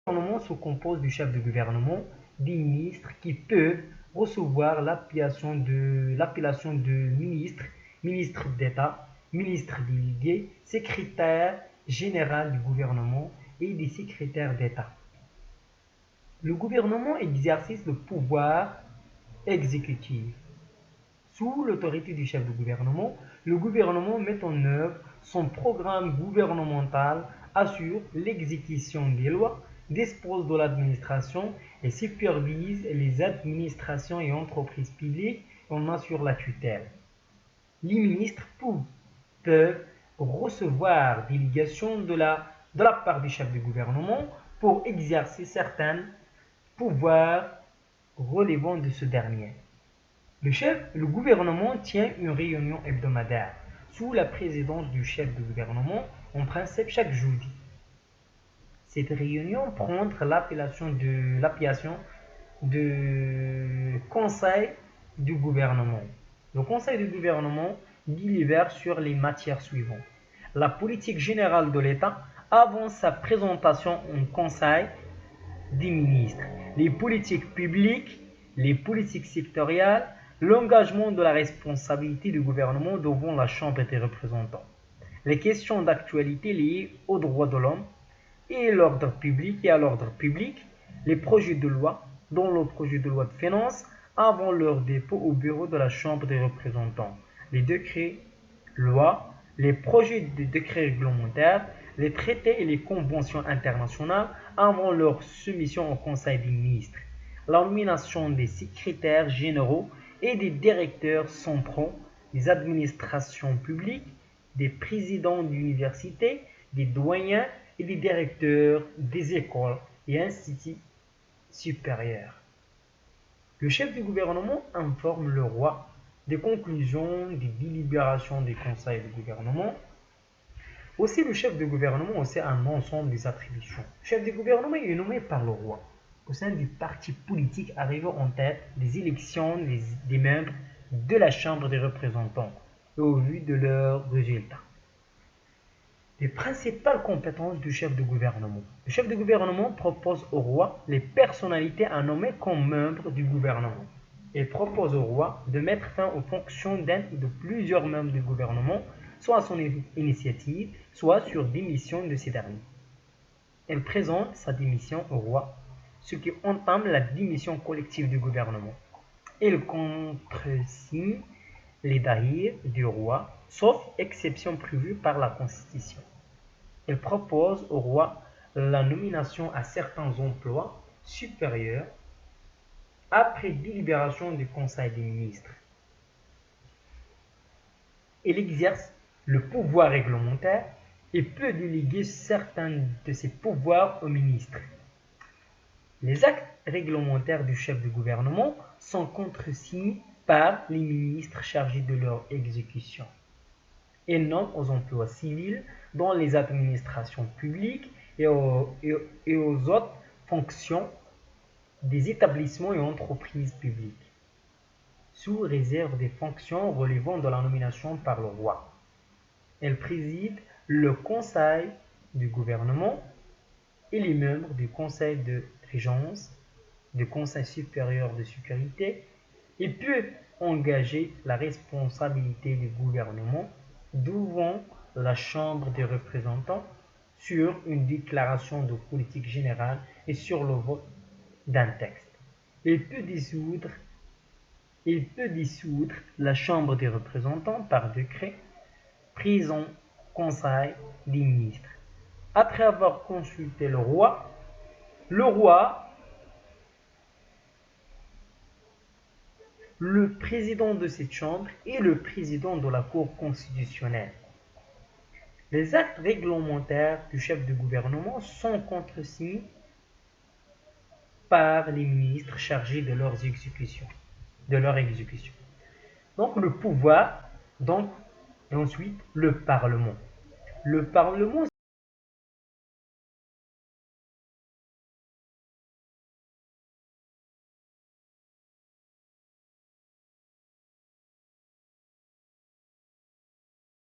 Le gouvernement se compose du chef de gouvernement, des ministres qui peuvent recevoir l'appellation de ministre, ministre d'État, ministre délégué, secrétaire général du gouvernement et des secrétaires d'État. Le gouvernement exerce le pouvoir exécutif. Sous l'autorité du chef de gouvernement, le gouvernement met en œuvre son programme gouvernemental, assure l'exécution des lois, dispose de l'administration et supervise les administrations et entreprises publiques et en assure la tutelle. Les ministres peuvent recevoir délégation de la part du chef de gouvernement pour exercer certains pouvoirs relevant de ce dernier. Le gouvernement tient une réunion hebdomadaire sous la présidence du chef de gouvernement, en principe chaque jeudi. Cette réunion prend l'appellation de Conseil du gouvernement. Le Conseil du gouvernement délibère sur les matières suivantes. La politique générale de l'État avant sa présentation au Conseil des ministres. Les politiques publiques, les politiques sectorielles, l'engagement de la responsabilité du gouvernement devant la Chambre des représentants. Les questions d'actualité liées aux droits de l'homme et à l'ordre public, les projets de loi, dont le projet de loi de finances, avant leur dépôt au bureau de la Chambre des représentants, les décrets, lois, les projets de décrets réglementaires, les traités et les conventions internationales avant leur soumission au Conseil des ministres, la nomination des secrétaires généraux et des directeurs centraux, des administrations publiques, des présidents d'universités, des doyens et des directeurs des écoles et instituts supérieurs. Le chef du gouvernement informe le roi des conclusions des délibérations des conseils du gouvernement. Aussi, le chef de gouvernement a un ensemble des attributions. Le chef de gouvernement est nommé par le roi au sein du parti politique arrivant en tête des élections des membres de la Chambre des représentants et au vu de leurs résultats. Les principales compétences du chef de gouvernement. Le chef de gouvernement propose au roi les personnalités à nommer comme membres du gouvernement. Il propose au roi de mettre fin aux fonctions d'un ou de plusieurs membres du gouvernement, soit à son initiative, soit sur démission de ces derniers. Il présente sa démission au roi, ce qui entame la démission collective du gouvernement. Il contresigne les dahirs du roi, sauf exception prévue par la Constitution. Il propose au roi la nomination à certains emplois supérieurs après délibération du Conseil des ministres. Il exerce le pouvoir réglementaire et peut déléguer certains de ses pouvoirs aux ministres. Les actes réglementaires du chef de gouvernement sont contresignés par les ministres chargés de leur exécution. Il nomme aux emplois civils dans les administrations publiques et aux autres fonctions des établissements et entreprises publiques, sous réserve des fonctions relevant de la nomination par le roi. Elle préside le conseil du gouvernement et les membres du conseil de régence, du conseil supérieur de sécurité, et peut engager la responsabilité du gouvernement devant la Chambre des représentants sur une déclaration de politique générale et sur le vote d'un texte. Il peut dissoudre la Chambre des représentants par décret pris en Conseil des ministres. Après avoir consulté le roi, le président de cette chambre et le président de la Cour constitutionnelle. Les actes réglementaires du chef de gouvernement sont contresignés par les ministres chargés de leur exécution. Donc le pouvoir, et ensuite le Parlement. Le Parlement